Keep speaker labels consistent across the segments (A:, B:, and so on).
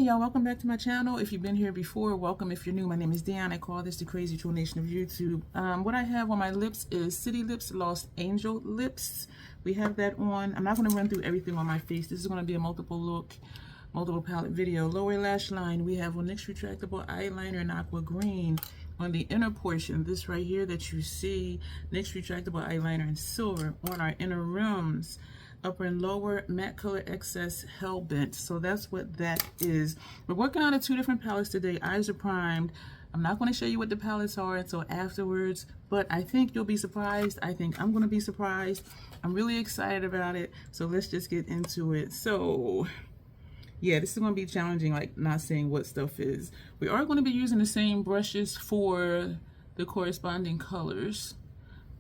A: y'all, welcome back to my channel. If you've been here before, welcome. If you're new, my name is Dion. I call this the crazy troll nation of YouTube. What I have on my lips is City Lips Lost Angel Lips. We have that on. I'm not going to run through everything on my face. This is going to be a multiple palette video. Lower lash line, we have on NYX retractable eyeliner in aqua green. On the inner portion, this right here that you see, NYX retractable eyeliner in silver. On our inner rims, upper and lower matte color excess hellbent. So that's what that is. We're working on 2 different palettes today. Eyes are primed. I'm not going to show you what the palettes are until afterwards, but I think you'll be surprised. I think I'm going to be surprised. I'm really excited about it. So let's just get into it. So yeah, this is going to be challenging, like not saying what stuff is. We are going to be using the same brushes for the corresponding colors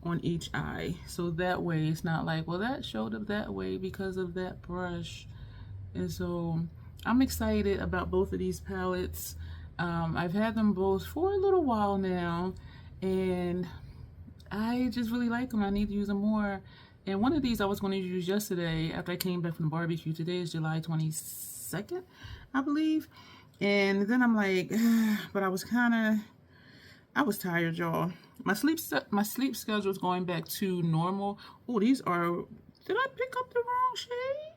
A: on each eye, so that way it's not like, well, that showed up that way because of that brush. And so I'm excited about both of these palettes. I've had them both for a little while now, and I just really like them. I need to use them more. And one of these I was going to use yesterday after I came back from the barbecue. Today is July 22nd, I believe. And then I'm like, but I was tired, y'all. My sleep schedule is going back to normal. Oh, these are, did I pick up the wrong shade?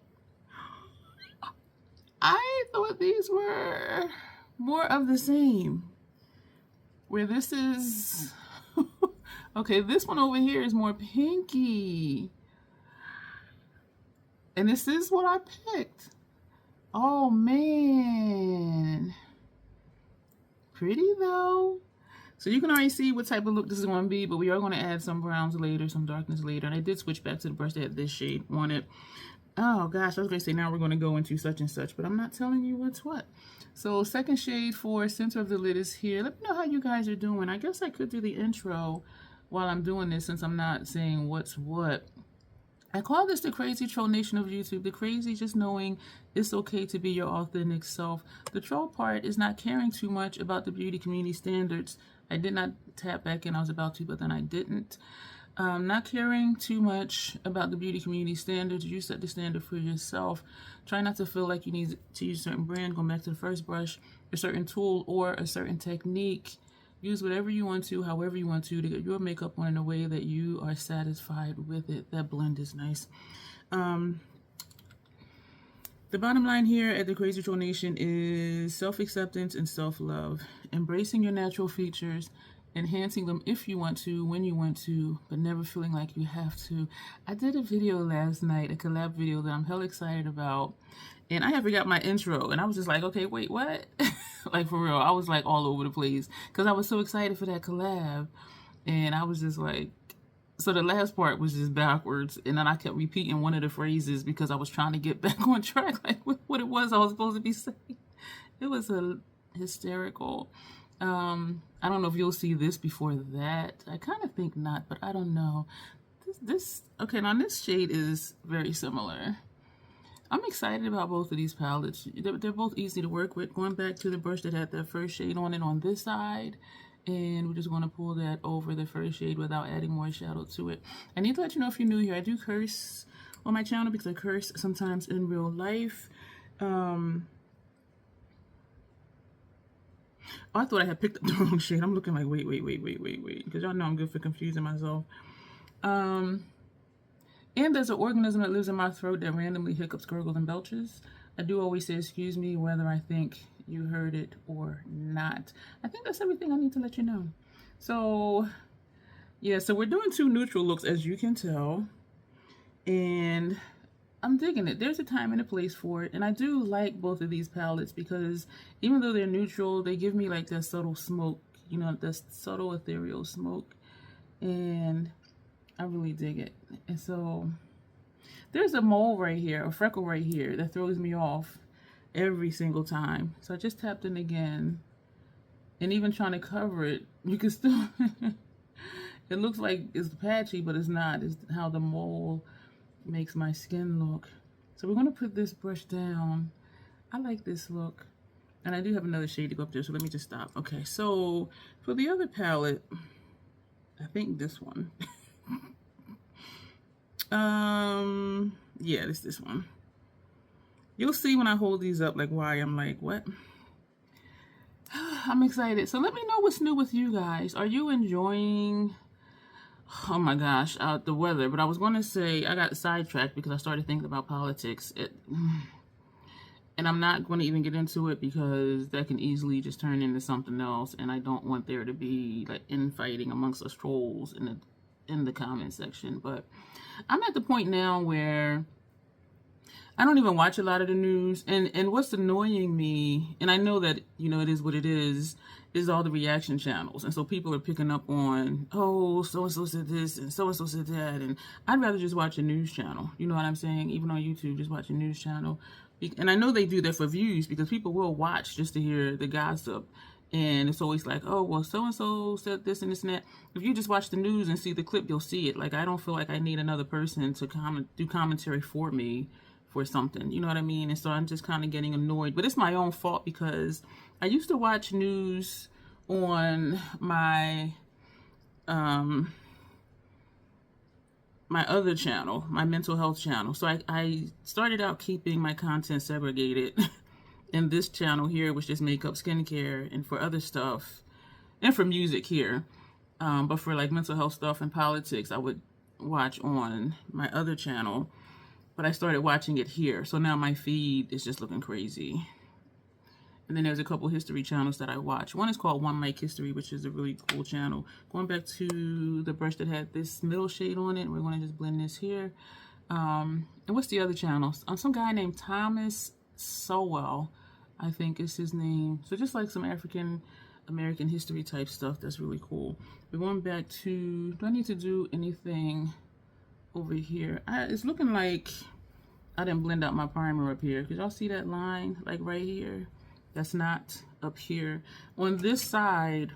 A: I thought these were more of the same. Where this is, okay, this one over here is more pinky. And this is what I picked. Oh man. Pretty though. So you can already see what type of look this is going to be, but we are going to add some browns later, some darkness later. And I did switch back to the brush that had this shade on it. Oh gosh, I was going to say now we're going to go into such and such, but I'm not telling you what's what. So second shade for center of the lid is here. Let me know how you guys are doing. I guess I could do the intro while I'm doing this since I'm not saying what's what. I call this the crazy troll nation of YouTube. The crazy just knowing it's okay to be your authentic self. The troll part is not caring too much about the beauty community standards. I did not tap back in. I was about to, but then I didn't. Not caring too much about the beauty community standards. You set the standard for yourself. Try not to feel like you need to use a certain brand. Going back to the first brush, a certain tool or a certain technique. Use whatever you want to, however you want to get your makeup on in a way that you are satisfied with it. That blend is nice. The bottom line here at the Crazy Troll Nation is self-acceptance and self-love. Embracing your natural features, enhancing them if you want to, when you want to, but never feeling like you have to. I did a video last night, a collab video that I'm hell excited about, and I had forgot my intro, and I was just like, okay, wait, what? Like for real, I was like all over the place because I was so excited for that collab, and I was just like, so the last part was just backwards, and then I kept repeating one of the phrases because I was trying to get back on track, like what it was I was supposed to be saying. It was a hysterical. I don't know if you'll see this before that. I kind of think not, but I don't know. Okay, now this shade is very similar. I'm excited about both of these palettes. They're both easy to work with. Going back to the brush that had that first shade on it on this side, and we're just going to pull that over the first shade without adding more shadow to it. I need to let you know if you're new here, I do curse on my channel because I curse sometimes in real life. Oh, I thought I had picked up the wrong shade. I'm looking like, wait, because y'all know I'm good for confusing myself. And there's an organism that lives in my throat that randomly hiccups, gurgles, and belches. I do always say excuse me whether I think you heard it or not. I think that's everything I need to let you know. So yeah, so we're doing 2 neutral looks, as you can tell, and I'm digging it. There's a time and a place for it, and I do like both of these palettes because even though they're neutral, they give me like that subtle smoke, you know, that subtle ethereal smoke, and I really dig it. And so there's a mole right here, a freckle right here that throws me off every single time. So I just tapped in again, and even trying to cover it, you can still it looks like it's patchy, but it's not. It's how the mole makes my skin look. So we're going to put this brush down. I like this look, and I do have another shade to go up there, so let me just stop. Okay, so for the other palette, I think this one. Yeah, this one. You'll see when I hold these up, like, why I'm like, what? I'm excited. So let me know what's new with you guys. Are you enjoying, oh my gosh, the weather? But I was going to say, I got sidetracked because I started thinking about politics. And I'm not going to even get into it because that can easily just turn into something else. And I don't want there to be like infighting amongst us trolls in the comment section. But I'm at the point now where I don't even watch a lot of the news. And what's annoying me, and I know that, you know, it is what it is all the reaction channels. And so people are picking up on, oh, so-and-so said this and so-and-so said that. And I'd rather just watch a news channel. You know what I'm saying? Even on YouTube, just watch a news channel. And I know they do that for views because people will watch just to hear the gossip. And it's always like, oh, well, so-and-so said this and this and that. If you just watch the news and see the clip, you'll see it. Like, I don't feel like I need another person to do commentary for me for something. You know what I mean? And so I'm just kind of getting annoyed. But it's my own fault because I used to watch news on my my other channel, my mental health channel. So I started out keeping my content segregated. And this channel here was just makeup, skincare, and for other stuff, and for music here. But for like mental health stuff and politics, I would watch on my other channel. But I started watching it here. So now my feed is just looking crazy. And then there's a couple history channels that I watch. One is called One Mic History, which is a really cool channel. Going back to the brush that had this middle shade on it, we're going to just blend this here. And what's the other channel? Some guy named Thomas Sowell, I think is his name. So just like some African American history type stuff, that's really cool. We're going back to, do I need to do anything over here? It's looking like I didn't blend out my primer up here. Could y'all see that line like right here? That's not up here. On this side,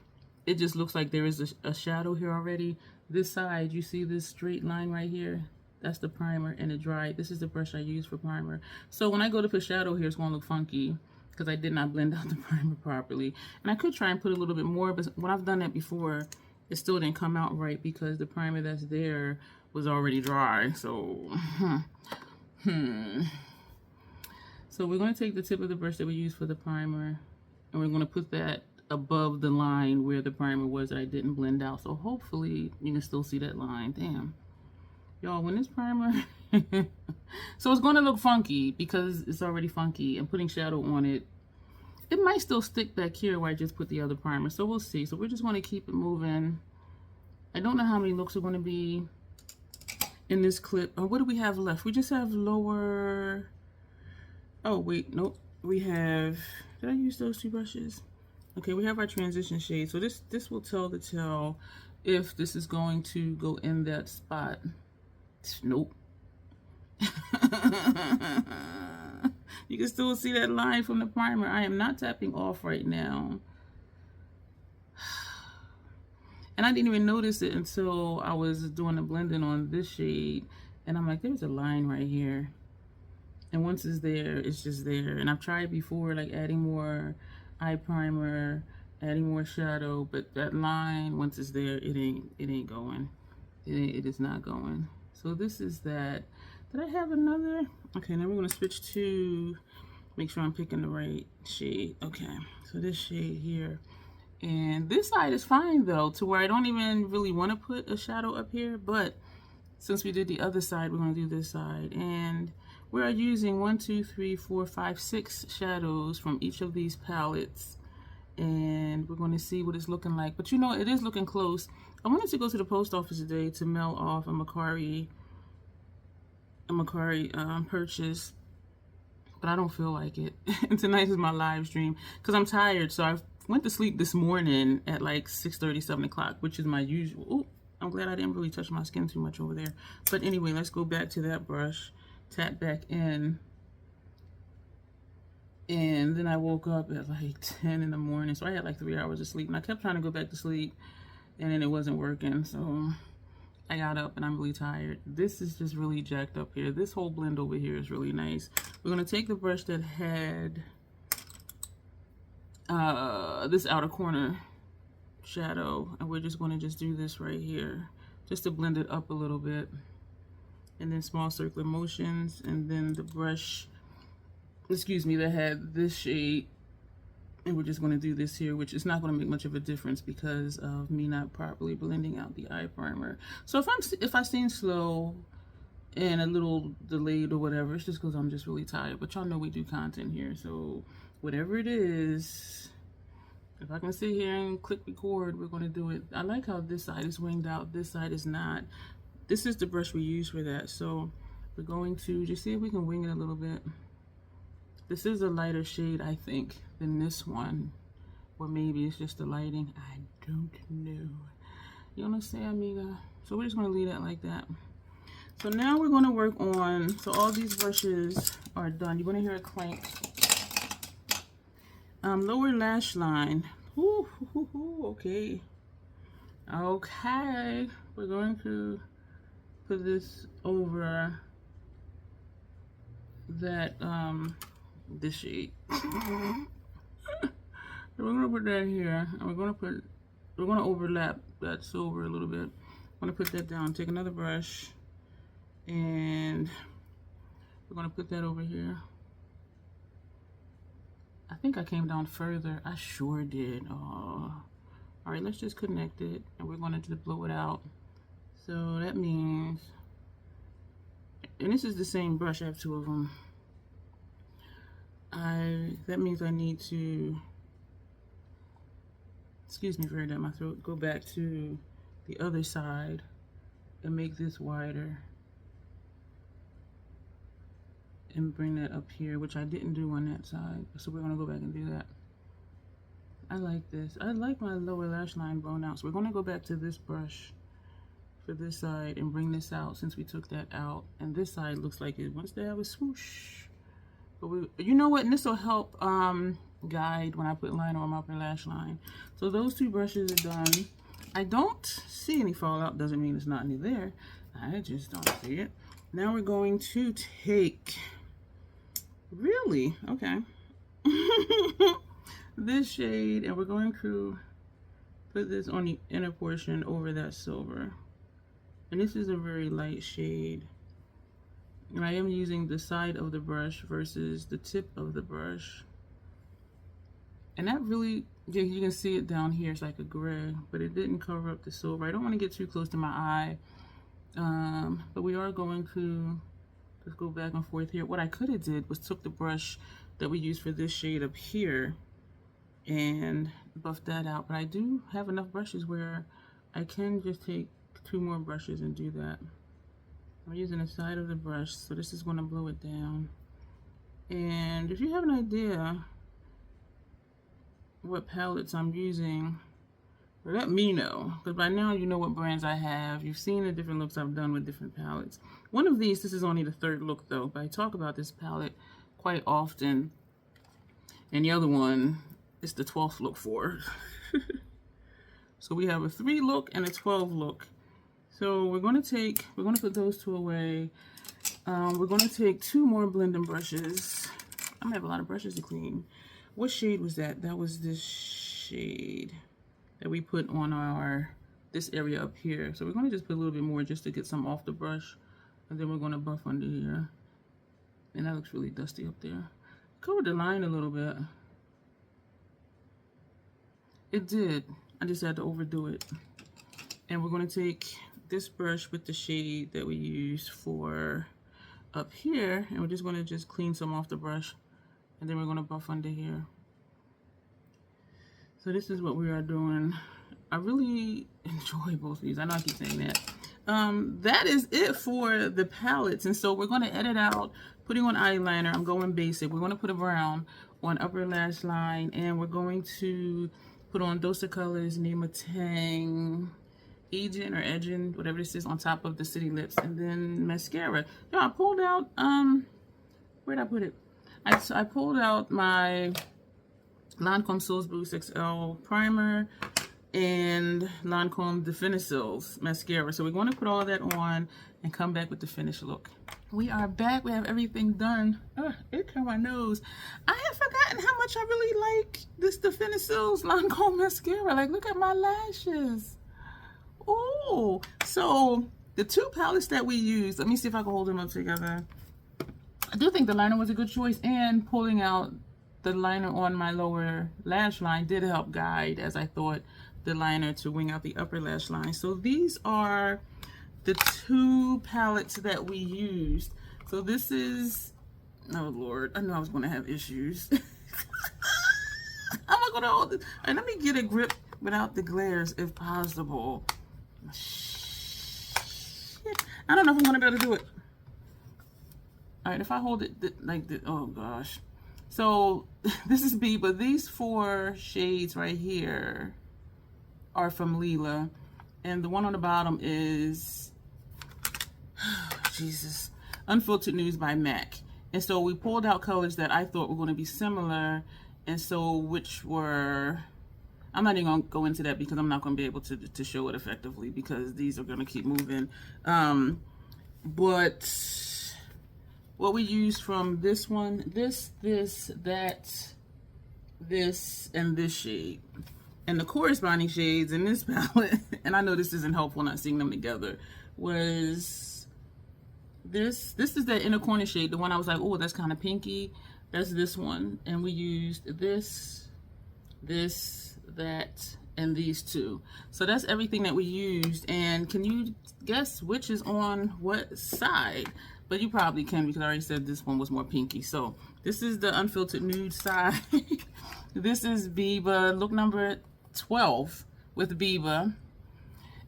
A: it just looks like there is a shadow here already. This side, you see this straight line right here? That's the primer and it dried. This is the brush I use for primer. So when I go to put shadow here, it's going to look funky because I did not blend out the primer properly. And I could try and put a little bit more, but when I've done that before, it still didn't come out right because the primer that's there was already dry. So, So we're going to take the tip of the brush that we used for the primer, and we're going to put that above the line where the primer was that I didn't blend out. So hopefully you can still see that line. Damn. Y'all, when this primer... So it's going to look funky because it's already funky, and putting shadow on it, it might still stick back here where I just put the other primer. So we'll see. So we're just going to keep it moving. I don't know how many looks are going to be in this clip. Oh, what do we have left? We just have lower... Oh, wait, nope. We have, did I use those two brushes? Okay, we have our transition shade. So this will tell the tale if this is going to go in that spot. Nope. You can still see that line from the primer. I am not tapping off right now. And I didn't even notice it until I was doing the blending on this shade. And I'm like, there's a line right here. And once it's there, it's just there. And I've tried before, like adding more eye primer, adding more shadow, but that line, once it's there, it ain't going. It is not going. So this is that. Did I have another? Okay, now we're gonna switch to, make sure I'm picking the right shade. Okay, so this shade here. And this side is fine though, to where I don't even really want to put a shadow up here, but since we did the other side, we're gonna do this side. And we are using 1, 2, 3, 4, 5, 6 shadows from each of these palettes, and we're going to see what it's looking like. But you know, it is looking close. I wanted to go to the post office today to mail off a Macari purchase, but I don't feel like it. And tonight is my live stream because I'm tired. So I went to sleep this morning at like 6:30, 7 o'clock, which is my usual. Ooh, I'm glad I didn't really touch my skin too much over there. But anyway, let's go back to that brush. Tap back in, and then I woke up at like 10 in the morning, so I had like 3 hours of sleep, and I kept trying to go back to sleep, and then it wasn't working, so I got up and I'm really tired. This is just really jacked up here. This whole blend over here is really nice. We're going to take the brush that had this outer corner shadow, and we're just going to just do this right here just to blend it up a little bit. And then small circular motions, and then the brush excuse me, that had this shade. And we're just going to do this here, which is not going to make much of a difference because of me not properly blending out the eye primer. So if I seem slow and a little delayed or whatever, it's just because I'm just really tired. But y'all know we do content here, so whatever it is, if I can sit here and click record, we're going to do it. I like how this side is winged out, this side is not. This is the brush we use for that, so we're going to just see if we can wing it a little bit. This is a lighter shade, I think, than this one. Or maybe it's just the lighting. I don't know. You understand, amiga? So we're just going to leave that like that. So now we're going to work on, so all these brushes are done. You're going to hear a clank. Lower lash line. Ooh, okay. Okay. We're going to put this over that, this shade. We're gonna put that here, and we're gonna overlap that silver a little bit. I'm gonna put that down. Take another brush, and we're gonna put that over here. I think I came down further. I sure did. Oh. All right, let's just connect it, and we're gonna just blow it out. So that means, and this is the same brush. I have two of them. That means I need to, excuse me for that, my throat, go back to the other side and make this wider and bring that up here, which I didn't do on that side. So we're gonna go back and do that. I like this. I like my lower lash line blown out. So we're gonna go back to this brush for this side and bring this out since we took that out. And this side looks like it wants to have a swoosh. But you know what, and this will help guide when I put liner on my upper lash line. So those two brushes are done. I don't see any fallout. Doesn't mean it's not any there. I just don't see it. Now we're going to take, really, okay, this shade, and we're going to put this on the inner portion over that silver. And this is a very light shade. And I am using the side of the brush versus the tip of the brush. And that really, you can see it down here, it's like a gray, but it didn't cover up the silver. I don't want to get too close to my eye. But we are going to just go back and forth here. What I could have did was took the brush that we used for this shade up here and buff that out. But I do have enough brushes where I can just take two more brushes and do that. I'm using the side of the brush, so this is going to blow it down. And if you have an idea what palettes I'm using, let me know, because by now you know what brands I have. You've seen the different looks I've done with different palettes. One of these, this is only the third look though, but I talk about this palette quite often. And the other one is the 12th look for. So we have a 3 look and a 12 look. So we're going to put those two away. We're going to take 2 more blending brushes. I'm going to have a lot of brushes to clean. What shade was that? That was this shade that we put on this area up here. So we're going to just put a little bit more just to get some off the brush. And then we're going to buff under here. And that looks really dusty up there. Covered the line a little bit. It did. I just had to overdo it. And we're going to take this brush with the shade that we used for up here, and we're just going to just clean some off the brush, and then we're going to buff under here. So this is what we are doing. I really enjoy both of these. I know I keep saying that. That is it for the palettes, and so we're going to edit out putting on eyeliner. I'm going basic. We're going to put a brown on upper lash line, and we're going to put on Dose of Colors, Nema Tang, Agent or Edging, whatever this is, on top of the City Lips, and then mascara. Now I pulled out, where'd I put it? I pulled out my Lancome Soul's Boost XL primer and Lancome Definicils mascara. So we're going to put all that on and come back with the finished look. We are back. We have everything done. It turned my nose. I had forgotten how much I really like this Definicils Lancome mascara. Like, look at my lashes. Oh, so the 2 palettes that we use, let me see if I can hold them up together. I do think the liner was a good choice, and pulling out the liner on my lower lash line did help guide, as I thought, the liner to wing out the upper lash line. So these are the two palettes that we used. So this is, oh Lord, I knew I was going to have issues. I'm not going to hold it. All right, let me get a grip without the glares if possible. Shit. I don't know if I'm going to be able to do it. All right, if I hold it like this, oh gosh. So this is B, but these 4 shades right here are from Lila. And the one on the bottom is, Jesus, Unfiltered Nudes by MAC. And so we pulled out colors that I thought were going to be similar. And so which were, I'm not even going to go into that because I'm not going to be able to show it effectively because these are going to keep moving. But what we used from this one, this, that, this, and this shade. And the corresponding shades in this palette, and I know this isn't helpful not seeing them together, was this. This is that inner corner shade, the one I was like, oh, that's kind of pinky. That's this one. And we used this, that, and these 2. So that's everything that we used. And can you guess which is on what side? But you probably can because I already said this one was more pinky. So this is the Unfiltered Nude side. This is Biba, look number 12 with Biba.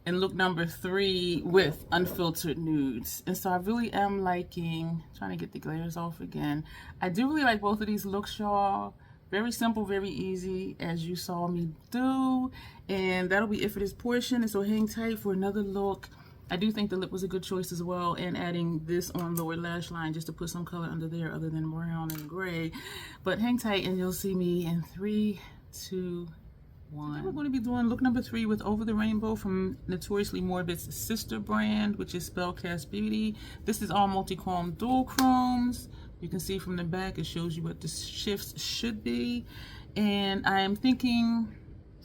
A: And look number 3 with Unfiltered Nudes. And so I really am liking, trying to get the glares off again. I do really like both of these looks, y'all. Very simple, very easy, as you saw me do. And that'll be it for this portion. And so hang tight for another look. I do think the lip was a good choice as well, and adding this on lower lash line just to put some color under there other than brown and gray. But hang tight and you'll see me in 3, 2, 1. Then we're going to be doing look number 3 with Over the Rainbow from Notoriously Morbid's sister brand, which is Spellcast Beauty. This is all multi-chrome dual chromes. You can see from the back it shows you what the shifts should be. And I am thinking,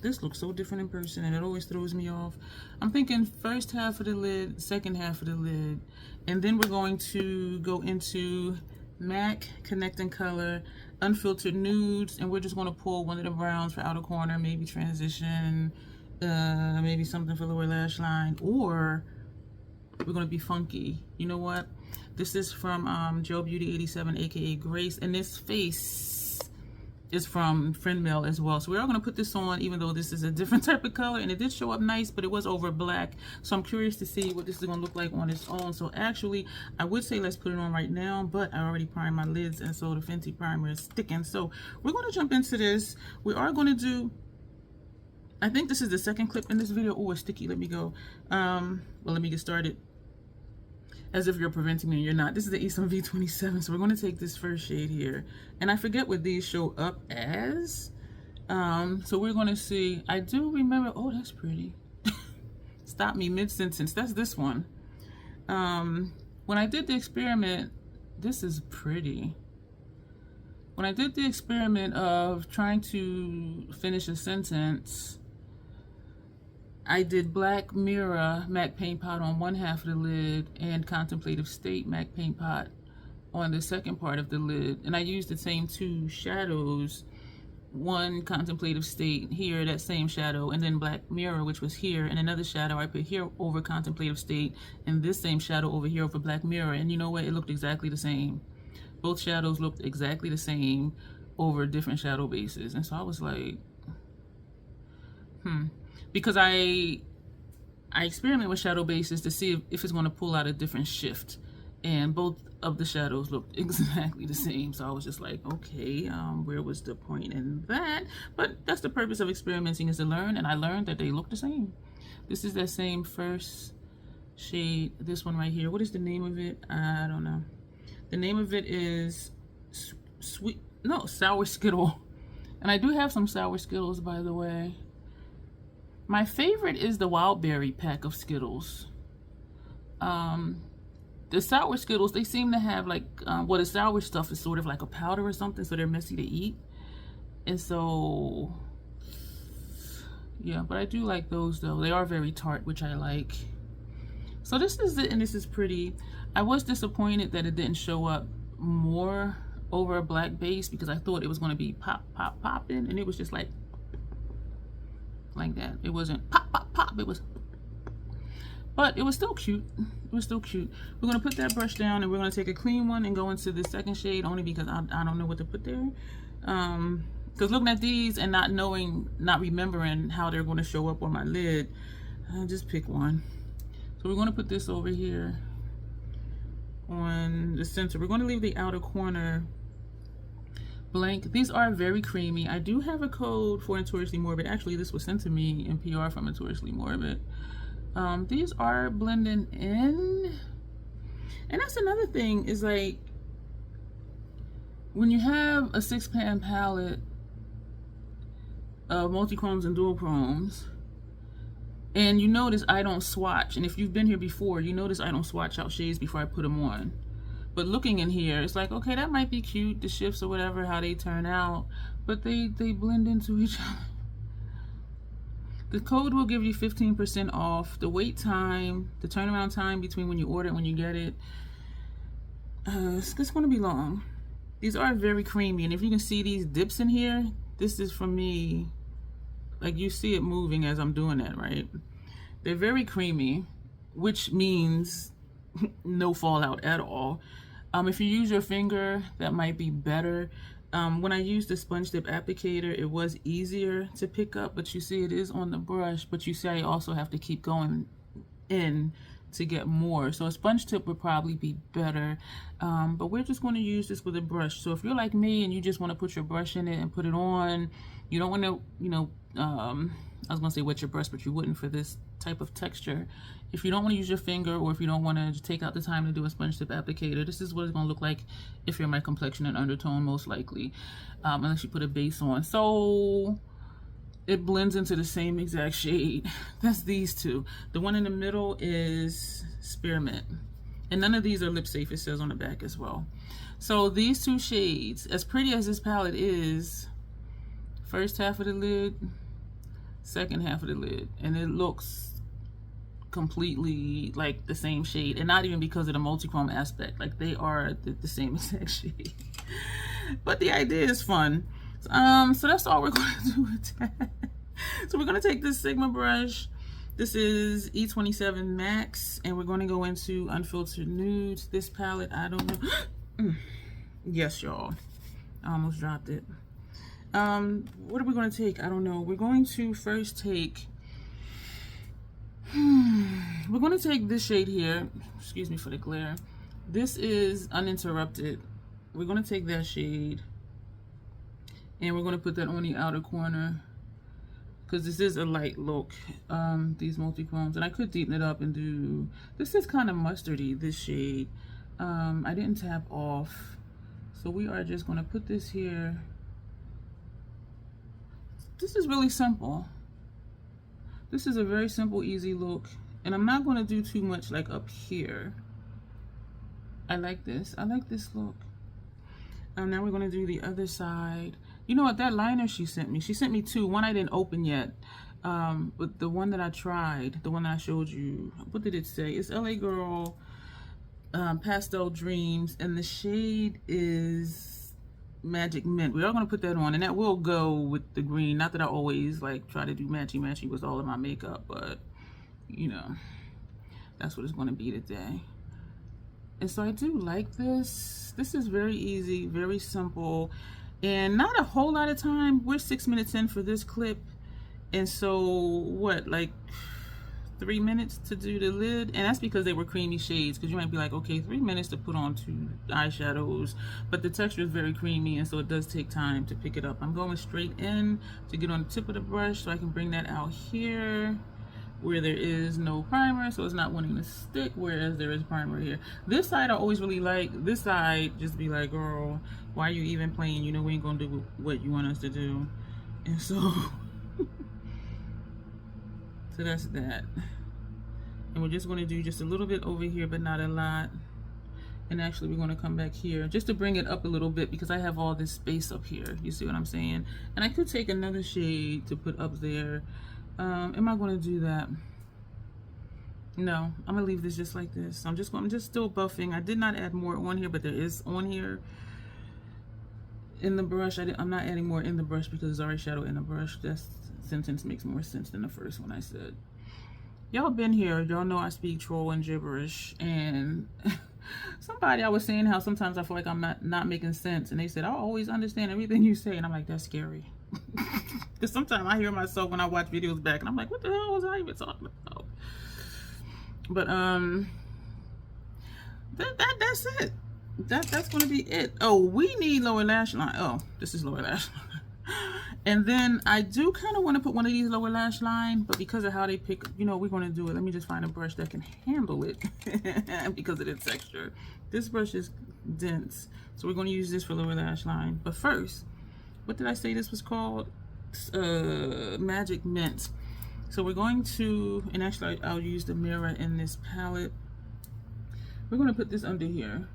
A: this looks so different in person and it always throws me off. I'm thinking first half of the lid, second half of the lid. And then we're going to go into MAC Connecting Color, Unfiltered Nudes, and we're just going to pull one of the browns for outer corner, maybe transition, maybe something for lower lash line, or we're going to be funky. You know what? This is from Joe Beauty 87, aka Grace, and this face is from Friend Mail as well. So we are going to put this on, even though this is a different type of color, and it did show up nice, but it was over black. So I'm curious to see what this is going to look like on its own. So actually, I would say let's put it on right now, but I already primed my lids, and so the Fenty primer is sticking. So we're going to jump into this. We are going to do, I think this is the second clip in this video. Oh, it's sticky. Let me go. Well, let me get started. As if you're preventing me and you're not. This is the Esom V27, so we're going to take this first shade here. And I forget what these show up as. So we're going to see. I do remember, oh, that's pretty. Stop me mid-sentence. That's this one. When I did the experiment, this is pretty. When I did the experiment of trying to finish a sentence, I did Black Mirror MAC Paint Pot on one half of the lid and Contemplative State MAC Paint Pot on the second part of the lid. And I used the same 2 shadows, one Contemplative State here, that same shadow, and then Black Mirror, which was here, and another shadow I put here over Contemplative State, and this same shadow over here over Black Mirror. And you know what? It looked exactly the same. Both shadows looked exactly the same over different shadow bases. And so I was like, because I experiment with shadow bases to see if it's going to pull out a different shift, and both of the shadows looked exactly the same. So I was just like, okay, where was the point in that? But that's the purpose of experimenting, is to learn, and I learned that they look the same. This is that same first shade, this one right here. What is the name of it? I don't know. The name of it is Sour Skittle. And I do have some Sour Skittles, by the way. My favorite is the Wild Berry pack of Skittles. The Sour Skittles, they seem to have like, the sour stuff is sort of like a powder or something, so they're messy to eat. And so, yeah, but I do like those though. They are very tart, which I like. So this is it, and this is pretty. I was disappointed that it didn't show up more over a black base because I thought it was going to be pop, pop, popping, and it was just like that. It wasn't pop, pop, pop. It was, but it was still cute. It was still cute. We're going to put that brush down, and we're going to take a clean one and go into the second shade, only because I don't know what to put there. Because looking at these and not remembering how they're going to show up on my lid, I'll just pick one. So we're going to put this over here on the center. We're going to leave the outer corner blank. These are very creamy. I do have a code for Notoriously Morbid. Actually, this was sent to me in PR from Notoriously Morbid. These are blending in. And that's another thing, is like, when you have a 6-pan palette of multi-chromes and dual chromes, and you notice I don't swatch, and if you've been here before, you notice I don't swatch out shades before I put them on. But looking in here, it's like, okay, that might be cute, the shifts or whatever, how they turn out, but they blend into each other. The code will give you 15% off. The wait time, the turnaround time between when you order and when you get it, it's going to be long. These are very creamy, and if you can see these dips in here, this is from me. Like, you see it moving as I'm doing that, right? They're very creamy, which means no fallout at all. If you use your finger, that might be better. When I used the sponge tip applicator, it was easier to pick up, but you see it is on the brush, but you see I also have to keep going in to get more. So a sponge tip would probably be better, but we're just going to use this with a brush. So if you're like me and you just want to put your brush in it and put it on, you don't want to, you know, I was going to say wet your brush, but you wouldn't for this type of texture. If you don't want to use your finger, or if you don't want to take out the time to do a sponge tip applicator, this is what it's going to look like if you're my complexion and undertone, most likely, unless you put a base on. So it blends into the same exact shade. That's these two. The one in the middle is Spearmint, and none of these are lip safe, it says on the back as well. So these two shades, as pretty as this palette is, first half of the lid, second half of the lid, and it looks completely like the same shade, and not even because of the multi-chrome aspect. Like, they are the same exact shade. But the idea is fun. So that's all we're going to do with that. So we're going to take this Sigma brush. This is E27 Max, and we're going to go into Unfiltered Nudes. This palette, I don't know. Yes, y'all. I almost dropped it. What are we going to take? I don't know. We're going to first take, we're going to take this shade here. Excuse me for the glare. This is Uninterrupted. We're going to take that shade, and we're going to put that on the outer corner, because this is a light look, these multi-chromes. And I could deepen it up and do, this is kind of mustardy, this shade. I didn't tap off, so we are just going to put this here. This is really simple. This is a very simple, easy look, and I'm not going to do too much like up here. I like this. I like this look. Now we're going to do the other side. You know what, that liner she sent me two. One I didn't open yet, but the one that I tried, the one that I showed you, what did it say? It's LA Girl Pastel Dreams, and the shade is Magic Mint. We are going to put that on, and that will go with the green. Not that I always like try to do matchy with all of my makeup, but you know, that's what it's going to be today. And so I do like this. This is very easy, very simple, and not a whole lot of time. We're 6 minutes in for this clip, and so what, like 3 minutes to do the lid? And that's because they were creamy shades, because you might be like, okay, 3 minutes to put on 2 eyeshadows, but the texture is very creamy, and so it does take time to pick it up. I'm going straight in to get on the tip of the brush so I can bring that out here where there is no primer, so it's not wanting to stick, whereas there is primer here. This side I always really like. This side just be like, girl, why are you even playing? You know we ain't gonna do what you want us to do. And so so that's that. And we're just going to do just a little bit over here, but not a lot. And actually we're going to come back here just to bring it up a little bit, because I have all this space up here. You see what I'm saying? And I could take another shade to put up there. Am I going to do that? No, I'm gonna leave this just like this. I'm just still buffing. I did not add more on here, but there is on here in the brush. I'm not adding more in the brush because there's already shadow in the brush. That sentence makes more sense than the first one I said. Y'all been here, y'all know I speak troll and gibberish, and somebody, I was saying how sometimes I feel like I'm not making sense, and they said, I always understand everything you say, and I'm like, that's scary. Because sometimes I hear myself when I watch videos back, and I'm like, what the hell was I even talking about? But that's it. That's gonna be it. Oh, we need lower lash line. Oh, this is lower lash line. And then I do kind of want to put one of these lower lash line, but because of how they pick, you know, we're going to do it. Let me just find a brush that can handle it because of the texture. This brush is dense, so we're going to use this for lower lash line. But first, what did I say this was called? Magic Mint. So we're going to, and actually I'll use the mirror in this palette. We're going to put this under here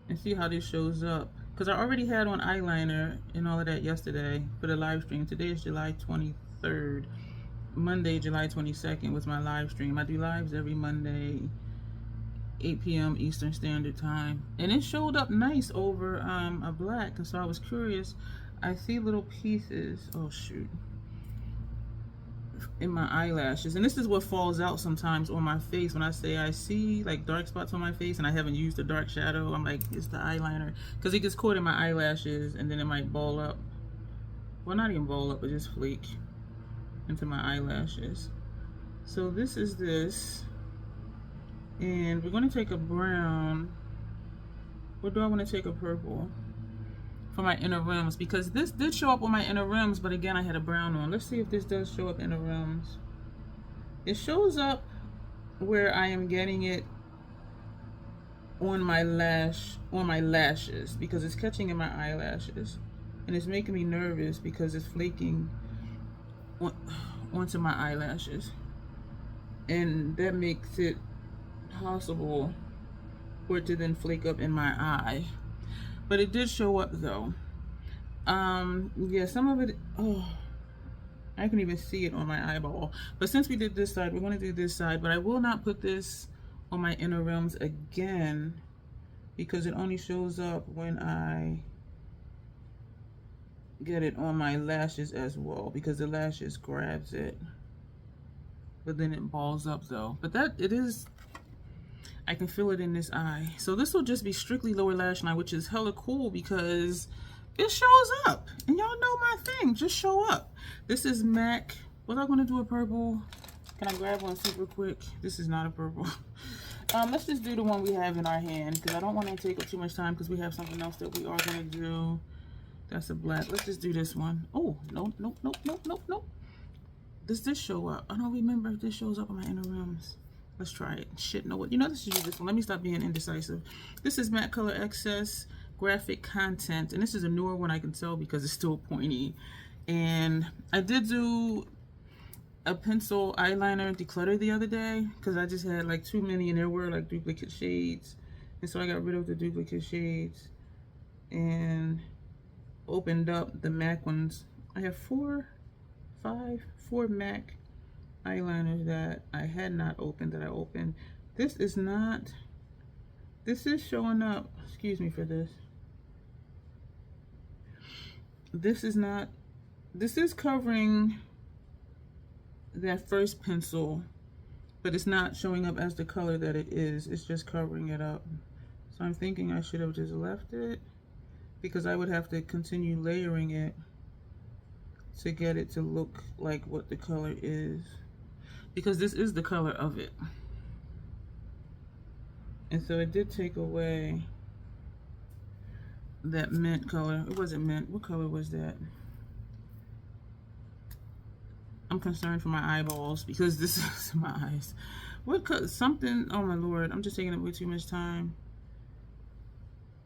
A: and see how this shows up. Because I already had on eyeliner and all of that yesterday for the live stream. Today is July 23rd. Monday, July 22nd was my live stream. I do lives every Monday, 8 p.m. Eastern Standard Time. And it showed up nice over a black. And so I was curious. I see little pieces. Oh, shoot. In my eyelashes, and this is what falls out sometimes on my face when I say I see like dark spots on my face and I haven't used a dark shadow. I'm like, it's the eyeliner, because it gets caught in my eyelashes and then it might ball up. Well, not even ball up, but just flake into my eyelashes. So this is this, and we're going to take a brown, or do I want to take a purple for my inner rims, because this did show up on my inner rims, but again I had a brown on. Let's see if this does show up inner rims. It shows up where I am getting it on my lashes, because it's catching in my eyelashes, and it's making me nervous because it's flaking onto my eyelashes, and that makes it possible for it to then flake up in my eye. But it did show up though. Yeah, some of it, oh, I can even see it on my eyeball. But since we did this side, we're going to do this side. But I will not put this on my inner rims again, because it only shows up when I get it on my lashes as well, because the lashes grabs it. But then it balls up though. But that, it is, I can feel it in this eye. So this will just be strictly lower lash line, which is hella cool because it shows up. And y'all know my thing, just show up. This is MAC. Was I gonna do a purple? Can I grab one super quick? This is not a purple. Let's just do the one we have in our hand, because I don't want to take up too much time because we have something else that we are gonna do. That's a black. Let's just do this one. Oh, no, nope, nope, nope, nope, nope. Does this show up? I don't remember if this shows up on my inner rims. Let's try it. Shit, no, what? You know, let's use this one. Let me stop being indecisive. This is Matte Color Excess Graphic Content, and this is a newer one, I can tell because it's still pointy. And I did do a pencil eyeliner declutter the other day because I just had like too many, and there were like duplicate shades, and so I got rid of the duplicate shades and opened up the MAC ones. I have four MAC eyeliners that I had not opened that I opened. This is not, this is showing up, excuse me for this. This is not, this is covering that first pencil, but it's not showing up as the color that it is. It's just covering it up. So I'm thinking I should have just left it, because I would have to continue layering it to get it to look like what the color is, because this is the color of it. And so it did take away that mint color. It wasn't mint. What color was that? I'm concerned for my eyeballs because this is my eyes. What color? Something, oh my lord, I'm just taking up way too much time.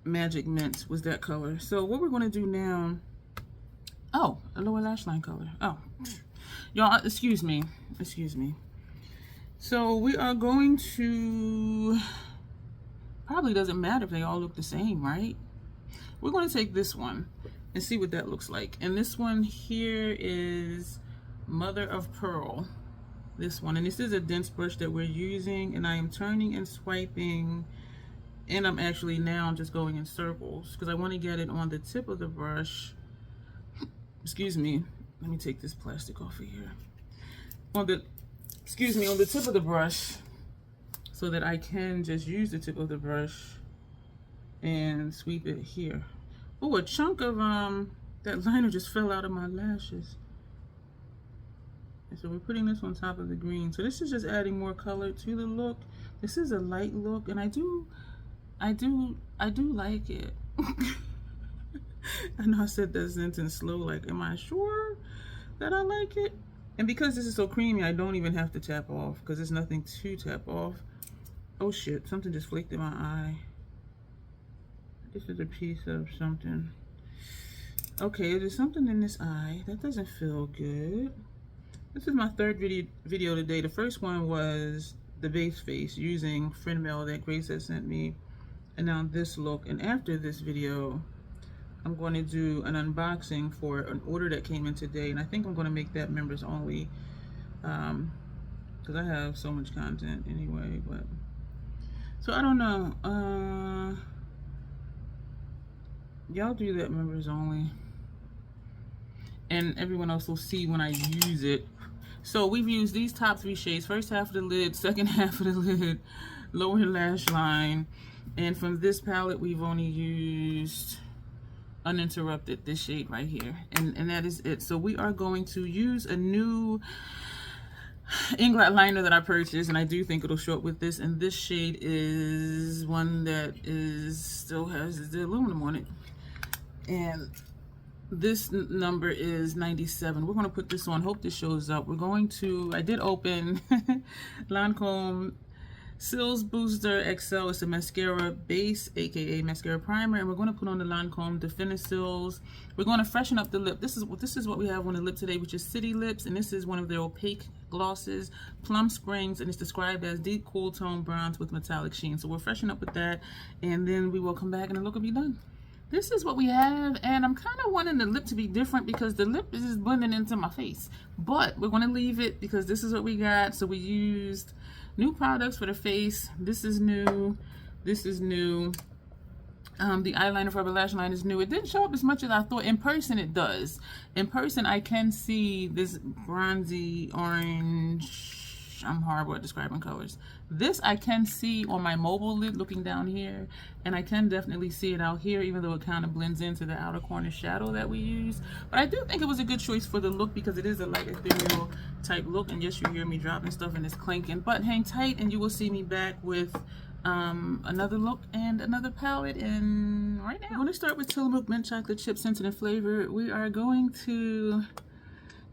A: Magic Mint was that color. So what we're going to do now, oh, a lower lash line color. Oh, y'all, excuse me. So we are going to, probably doesn't matter if they all look the same, right? We're going to take this one and see what that looks like. And this one here is Mother of Pearl. this one. And this is a dense brush that we're using, and I am turning and swiping, and I'm actually now just going in circles because I want to get it on the tip of the brush. Excuse me, let me take this plastic off of here. On the tip of the brush, so that I can just use the tip of the brush and sweep it here. Oh, a chunk of that liner just fell out of my lashes. And so we're putting this on top of the green. So this is just adding more color to the look. This is a light look, and I do like it. I know I said that sentence slow, like, am I sure that I like it? And because this is so creamy, I don't even have to tap off because there's nothing to tap off. Oh shit, something just flaked in my eye. This is a piece of something. Okay, there's something in this eye. That doesn't feel good. This is my third video today. The first one was the base face using friend mail that Grace has sent me. And now this look. And after this video, I'm going to do an unboxing for an order that came in today. And I think I'm going to make that members only. Because I have so much content anyway. But so I don't know. Y'all do that members only. And everyone else will see when I use it. So we've used these top 3 shades. First half of the lid, second half of the lid, lower lash line. And from this palette, we've only used Uninterrupted, this shade right here. And that is it. So we are going to use a new Inglot liner that I purchased, and I do think it'll show up with this. And this shade is one that still has the aluminum on it. And this number is 97. We're going to put this on. Hope this shows up. We're going to, I did open Lancome Sills Booster XL. It's a mascara base, aka mascara primer, and we're going to put on the Lancome Definicils. We're going to freshen up the lip. This is what we have on the lip today, which is City Lips, and this is one of their opaque glosses, Plum Springs, and it's described as deep cool tone bronze with metallic sheen. So we'll freshen up with that, and then we will come back and the look will be done. This is what we have, and I'm kind of wanting the lip to be different because the lip is just blending into my face. But we're going to leave it because this is what we got. So we used new products for the face. This is new. This is new. The eyeliner for the lash line is new. It didn't show up as much as I thought. In person, it does. In person, I can see this bronzy orange. I'm horrible at describing colors. This I can see on my mobile lid looking down here, and I can definitely see it out here, even though it kind of blends into the outer corner shadow that we use. But I do think it was a good choice for the look because it is a light ethereal type look. And yes, you hear me dropping stuff and it's clinking, but hang tight and you will see me back with another look and another palette. And right now, I'm going to start with Tillamook Mint Chocolate Chip Scented and Flavor. We are going to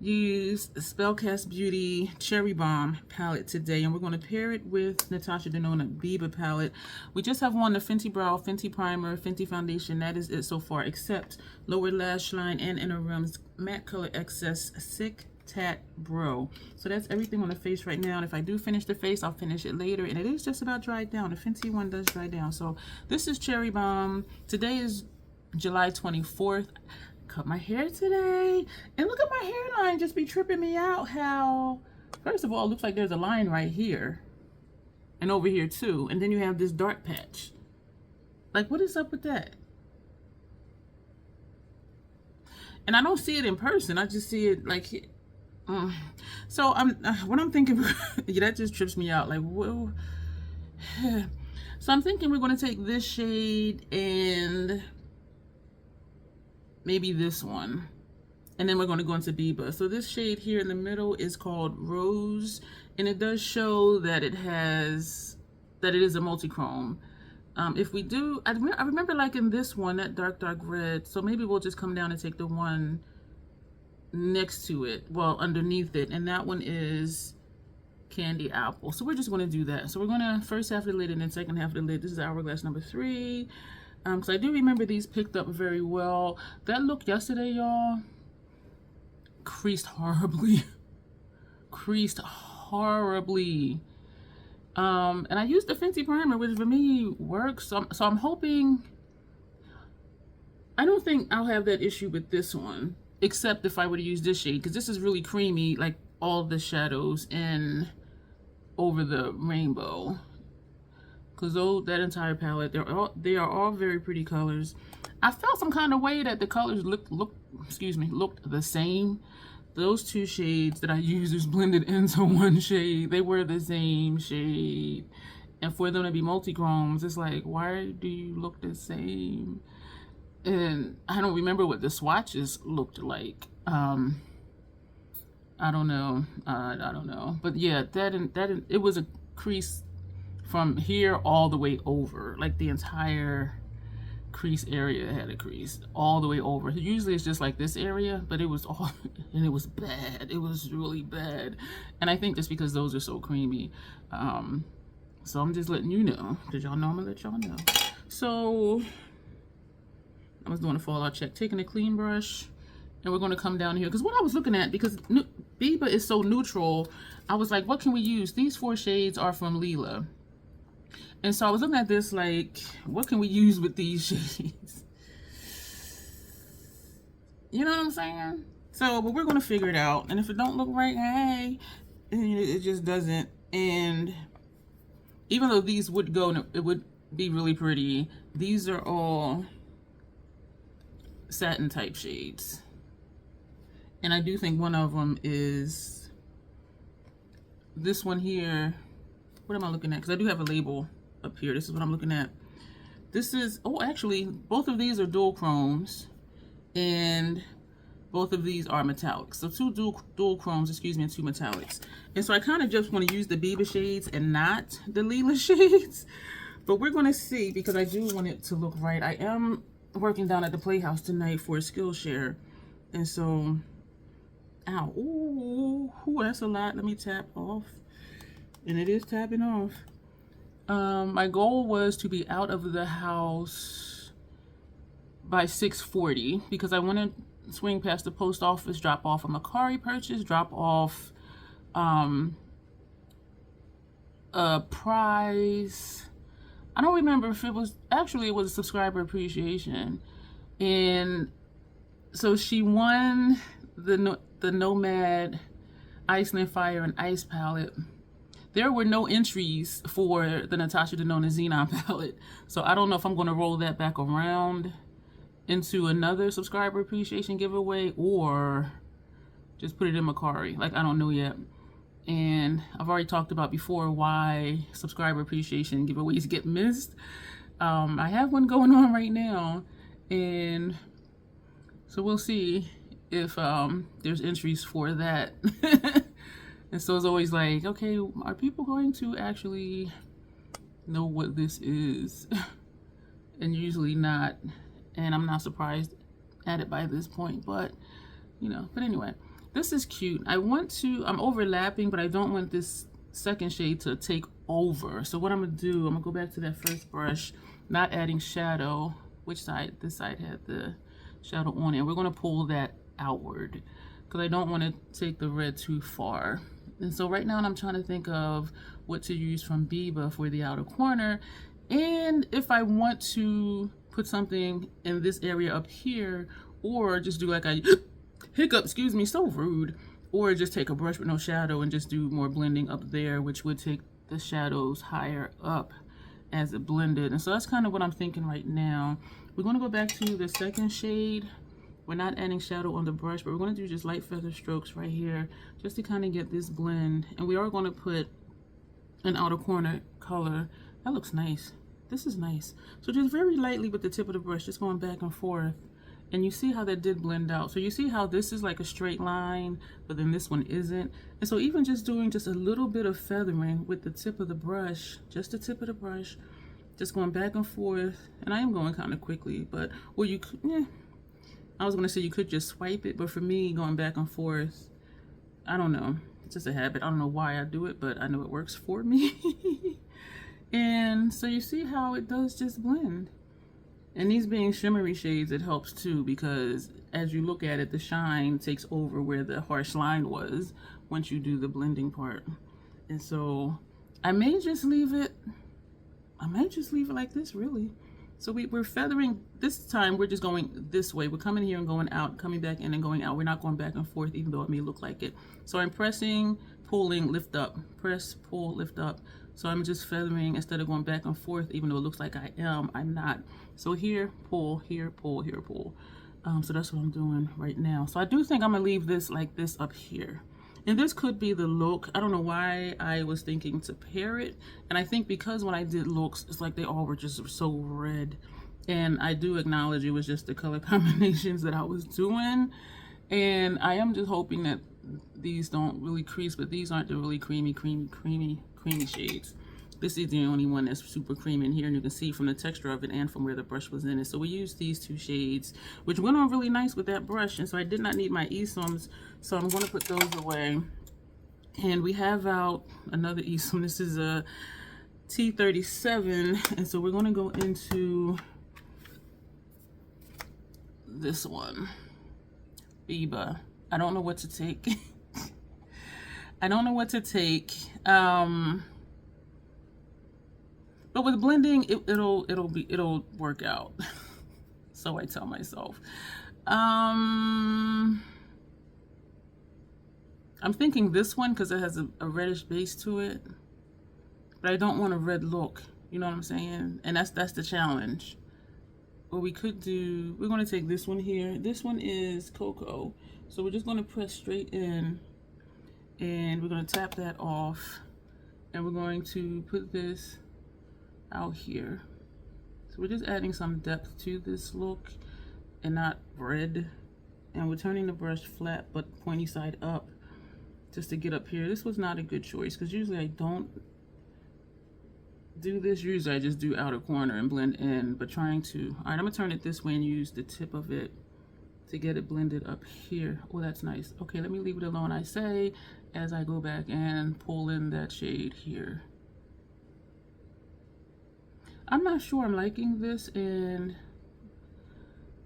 A: use the Spellcast Beauty Cherry Bomb palette today, and we're going to pair it with Natasha Denona Biba palette. We just have on the Fenty Brow, Fenty Primer, Fenty Foundation. That is it so far, except lower lash line and inner rims matte color excess Sick Tat Bro. So that's everything on the face right now, and if I do finish the face, I'll finish it later, and it is just about dried down. The Fenty one does dry down. So this is Cherry Bomb. Today is July 24th. Cut my hair today, and look at my hairline just be tripping me out. How, first of all, it looks like there's a line right here and over here too, and then you have this dark patch. Like, what is up with that? And I don't see it in person, I just see it like so what I'm thinking yeah, that just trips me out. Like, whoa. So I'm thinking we're going to take this shade and maybe this one, and then we're going to go into Biba. So this shade here in the middle is called Rose, and it does show that it is a multi-chrome. If we do, I remember liking this one, that dark red, so maybe we'll just come down and take the one next to it, well, underneath it, and that one is Candy Apple. So we're just going to do that. So we're going to first half of the lid and then second half of the lid. This is Hourglass number 3. Because I do remember these picked up very well. That look yesterday, y'all, creased horribly. Creased horribly. And I used the Fenty primer, which for me works. So I'm hoping, I don't think I'll have that issue with this one, except if I were to use this shade, because this is really creamy, like all the shadows in over the rainbow, because that entire palette, they are all very pretty colors. I felt some kind of way that the colors looked the same. Those two shades that I used is blended into one shade. They were the same shade. And for them to be multi-chromes, it's like, why do you look the same? And I don't remember what the swatches looked like. I don't know. I don't know. But yeah, it was a crease from here all the way over. Like the entire crease area had a crease all the way over. Usually it's just like this area, but it was all, and it was bad. It was really bad. And I think that's because those are so creamy. So I'm just letting you know, because y'all know I'm gonna let y'all know. So I was doing a fallout check, taking a clean brush, and we're going to come down here, because what I was looking at, because Biba is so neutral, I was like, what can we use? These 4 shades are from Lila. And so I was looking at this like, what can we use with these shades? You know what I'm saying? So, but we're going to figure it out. And if it don't look right, hey, it just doesn't. And even though these would go, it would be really pretty, these are all satin type shades. And I do think one of them is this one here. What am I looking at? Because I do have a label up here. This is what I'm looking at. This is, oh, actually, both of these are dual chromes, and both of these are metallics. So 2 dual chromes, excuse me, and 2 metallics. And so I kind of just want to use the Biba shades and not the Lila shades. But we're going to see, because I do want it to look right. I am working down at the Playhouse tonight for a Skillshare. And so, ow, ooh, that's a lot. Let me tap off. And it is tapping off. My goal was to be out of the house by 6:40, because I want to swing past the post office, drop off a Macari purchase, drop off a prize. I don't remember if it was, actually it was a subscriber appreciation. And so she won the Nomad Iceland Fire and Ice palette. There were no entries for the Natasha Denona Xenon palette. So I don't know if I'm going to roll that back around into another subscriber appreciation giveaway, or just put it in Macari. Like, I don't know yet. And I've already talked about before why subscriber appreciation giveaways get missed. I have one going on right now, and so we'll see if there's entries for that. And so it's always like, okay, are people going to actually know what this is? And usually not. And I'm not surprised at it by this point, but you know, but anyway, this is cute. I'm overlapping, but I don't want this second shade to take over. So what I'm gonna do, I'm gonna go back to that first brush, not adding shadow. Which side? This side had the shadow on it. We're gonna pull that outward, because I don't want to take the red too far. And so right now I'm trying to think of what to use from Biba for the outer corner. And if I want to put something in this area up here, or just do like a hiccup, excuse me, so rude, or just take a brush with no shadow and just do more blending up there, which would take the shadows higher up as it blended. And so that's kind of what I'm thinking right now. We're going to go back to the second shade. We're not adding shadow on the brush, but we're going to do just light feather strokes right here, just to kind of get this blend. And we are going to put an outer corner color. That looks nice. This is nice. So just very lightly with the tip of the brush, just going back and forth. And you see how that did blend out. So you see how this is like a straight line, but then this one isn't. And so even just doing just a little bit of feathering with the tip of the brush, just the tip of the brush, just going back and forth. And I am going kind of quickly, but, or you could, I was going to say you could just swipe it, but for me, going back and forth, I don't know. It's just a habit. I don't know why I do it, but I know it works for me. And so you see how it does just blend. And these being shimmery shades, it helps too, because as you look at it, the shine takes over where the harsh line was once you do the blending part. And so I may just leave it like this, really. So we're feathering. This time we're just going this way. We're coming here and going out, coming back in and going out. We're not going back and forth, even though it may look like it. So I'm pressing, pulling, lift up, press, pull, lift up. So I'm just feathering instead of going back and forth, even though it looks like I am, I'm not. So here, pull, here, pull, here, pull. So that's what I'm doing right now. So I do think I'm gonna leave this like this up here. And this could be the look. I don't know why I was thinking to pair it. And I think because when I did looks, it's like they all were just so red. And I do acknowledge it was just the color combinations that I was doing. And I am just hoping that these don't really crease, but these aren't the really creamy shades. This is the only one that's super creamy in here, and you can see from the texture of it and from where the brush was in it. So we used these two shades, which went on really nice with that brush, and so I did not need my ESOMs, so I'm going to put those away. And we have out another ESOM. This is a T37, and so we're going to go into this one, Biba. I don't know what to take. I don't know what to take. But with blending, it'll work out. So I tell myself. I'm thinking this one because it has a reddish base to it. But I don't want a red look. You know what I'm saying? And that's the challenge. What we could do, we're going to take this one here. This one is Cocoa. So we're just going to press straight in. And we're going to tap that off. And we're going to put this out here. So we're just adding some depth to this look and not red. And we're turning the brush flat but pointy side up just to get up here. This was not a good choice because usually I don't do this. Usually I just do outer corner and blend in, but trying to, all right, I'm gonna turn it this way and use the tip of it to get it blended up here. Oh, that's nice. Okay, let me leave it alone, I say, as I go back and pull in that shade here. I'm not sure I'm liking this, and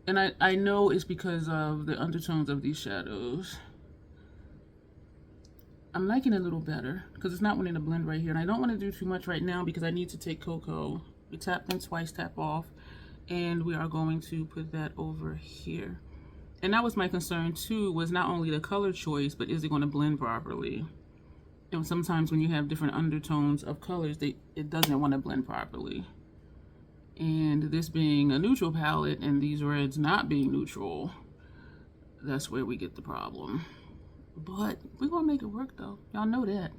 A: I know it's because of the undertones of these shadows. I'm liking it a little better because it's not wanting to blend right here, and I don't want to do too much right now because I need to take Cocoa. We tap in twice, tap off, and we are going to put that over here. And that was my concern too, was not only the color choice, but is it going to blend properly? And sometimes when you have different undertones of colors, it doesn't want to blend properly. And this being a neutral palette and these reds not being neutral, that's where we get the problem. But we're gonna make it work though. Y'all know that.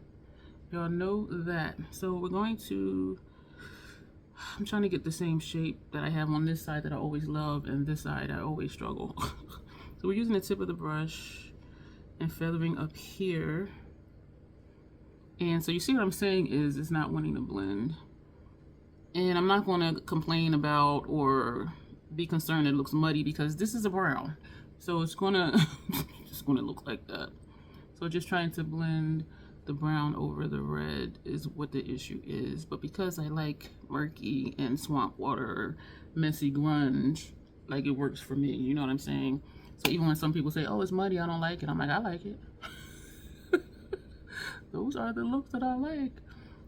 A: Y'all know that. So we're going to, I'm trying to get the same shape that I have on this side that I always love, and this side I always struggle. So we're using the tip of the brush and feathering up here. And so you see what I'm saying is it's not wanting to blend. And I'm not going to complain about or be concerned it looks muddy because this is a brown. So it's going to just going to look like that. So just trying to blend the brown over the red is what the issue is. But because I like murky and swamp water, messy grunge, like it works for me. You know what I'm saying? So even when some people say, oh, it's muddy, I don't like it. I'm like, I like it. Those are the looks that I like.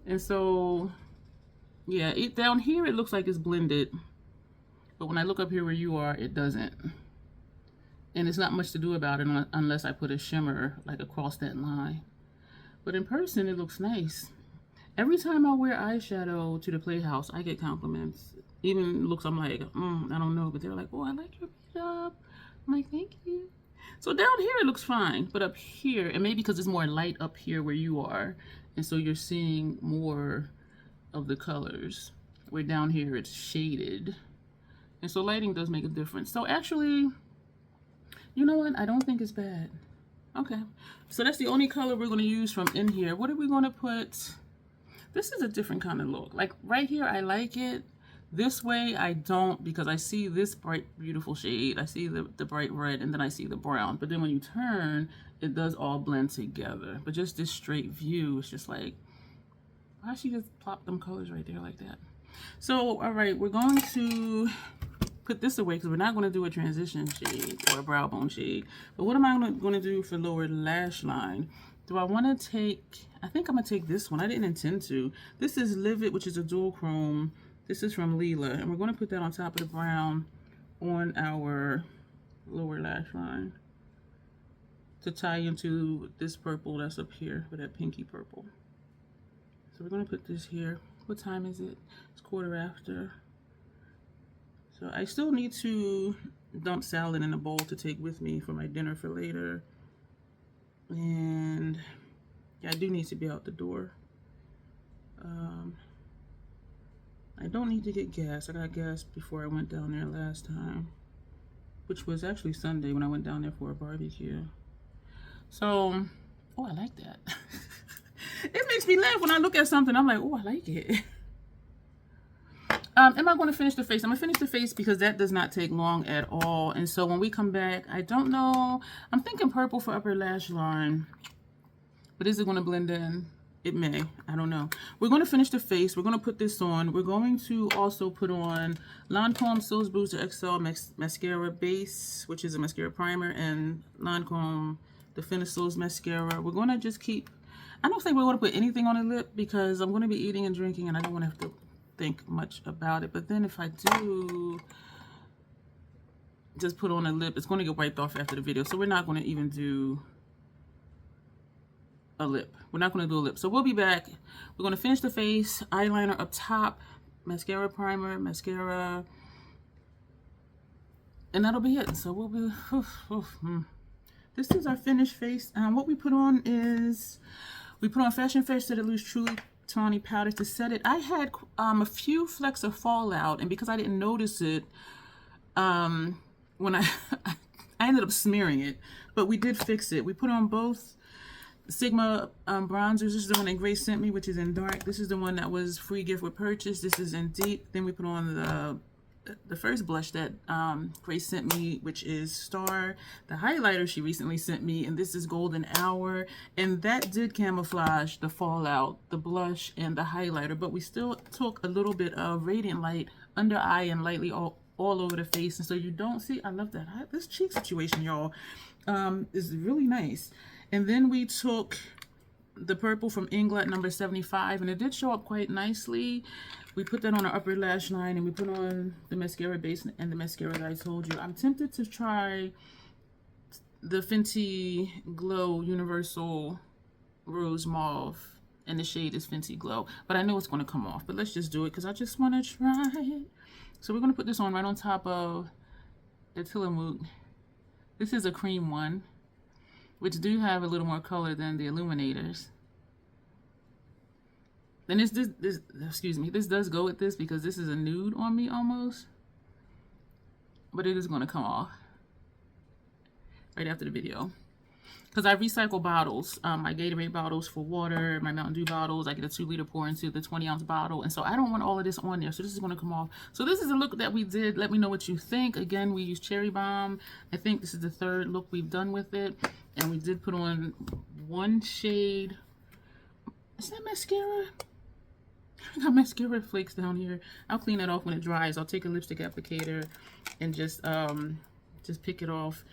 A: And so, yeah, down here it looks like it's blended, but when I look up here where you are, it doesn't. And it's not much to do about it unless I put a shimmer like across that line. But in person, it looks nice. Every time I wear eyeshadow to the Playhouse, I get compliments. Even looks, I'm like, I don't know, but they're like, oh, I like your makeup. I'm like, thank you. So down here it looks fine, but up here, and maybe because it's more light up here where you are, and so you're seeing more of the colors, where down here it's shaded. And so lighting does make a difference. So actually, you know what? I don't think it's bad. Okay, so that's the only color we're going to use from in here. What are we going to put? This is a different kind of look. Like right here, I like it. This way, I don't, because I see this bright, beautiful shade. I see the bright red, and then I see the brown. But then when you turn, it does all blend together. But just this straight view, it's just like, why she just plop them colors right there like that? So, all right, we're going to put this away because we're not going to do a transition shade or a brow bone shade. But what am I going to do for lower lash line? Do I want to take, I think I'm going to take this one. I didn't intend to. This is Livid, which is a dual chrome. This is from Lila, and we're going to put that on top of the brown on our lower lash line to tie into this purple that's up here with that pinky purple. So we're going to put this here. What time is it? It's 1/4 after. So I still need to dump salad in a bowl to take with me for my dinner for later. And yeah, I do need to be out the door. I don't need to get gas. I got gas before I went down there last time, which was actually Sunday when I went down there for a barbecue. So, oh, I like that. It makes me laugh when I look at something. I'm like, oh, I like it. Am I going to finish the face? I'm going to finish the face because that does not take long at all. And so when we come back, I don't know. I'm thinking purple for upper lash line. But is it going to blend in? It may. I don't know. We're going to finish the face. We're going to put this on. We're going to also put on Lancome Soul's Booster XL Mascara Base, which is a mascara primer, and Lancome Definitive Mascara. We're going to just keep... I don't think we're going to put anything on the lip because I'm going to be eating and drinking and I don't want to have to think much about it. But then if I do just put on a lip, it's going to get wiped off after the video. So we're not going to even do a lip. We're not going to do a lip. So we'll be back. We're going to finish the face, eyeliner up top, mascara primer, mascara, and that'll be it. So we'll be... This is our finished face. What we put on is... We put on Fashion Fresh Set It Loose Truly Tawny Powder to set it. I had a few flecks of fallout, and because I didn't notice it, when I ended up smearing it, but we did fix it. We put on both Sigma bronzers. This is the one that Grace sent me, which is in dark. This is the one that was free gift with purchase. This is in deep. Then we put on the first blush that Grace sent me, which is Star. The highlighter she recently sent me, and this is Golden Hour. And that did camouflage the fallout, the blush, and the highlighter. But we still took a little bit of Radiant Light under eye and lightly all over the face. And so you don't see, I love that. This cheek situation, y'all, is really nice. And then we took the purple from Inglot number 75, and it did show up quite nicely. We put that on our upper lash line, and we put on the mascara base and the mascara that I told you. I'm tempted to try the Fenty Glow Universal Rose Mauve, and the shade is Fenty Glow. But I know it's going to come off, but let's just do it because I just want to try it. So we're going to put this on right on top of the Tillamook. This is a cream one, which do have a little more color than the Illuminators. And this does go with this because this is a nude on me almost. But it is going to come off right after the video. Because I recycle bottles, my Gatorade bottles for water, my Mountain Dew bottles. I get a 2-liter pour into the 20-ounce bottle. And so I don't want all of this on there. So this is going to come off. So this is a look that we did. Let me know what you think. Again, we used Cherry Bomb. I think this is the 3rd look we've done with it. And we did put on one shade. Is that mascara? I got mascara flakes down here. I'll clean that off when it dries. I'll take a lipstick applicator and just pick it off.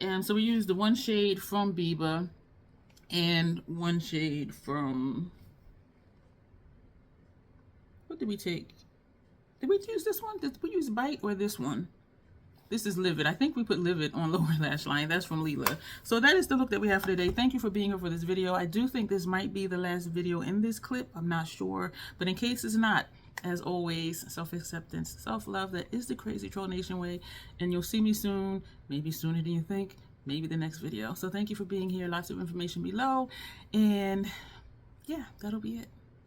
A: And so we used the one shade from Biba and one shade from... What did we take? Did we use this one? Did we use Bite or this one? This is Livid. I think we put Livid on lower lash line. That's from Lila. So that is the look that we have for today. Thank you for being here for this video. I do think this might be the last video in this clip. I'm not sure. But in case it's not, as always, self-acceptance, self-love. That is the Crazy Troll Nation way. And you'll see me soon. Maybe sooner than you think. Maybe the next video. So thank you for being here. Lots of information below. And yeah, that'll be it.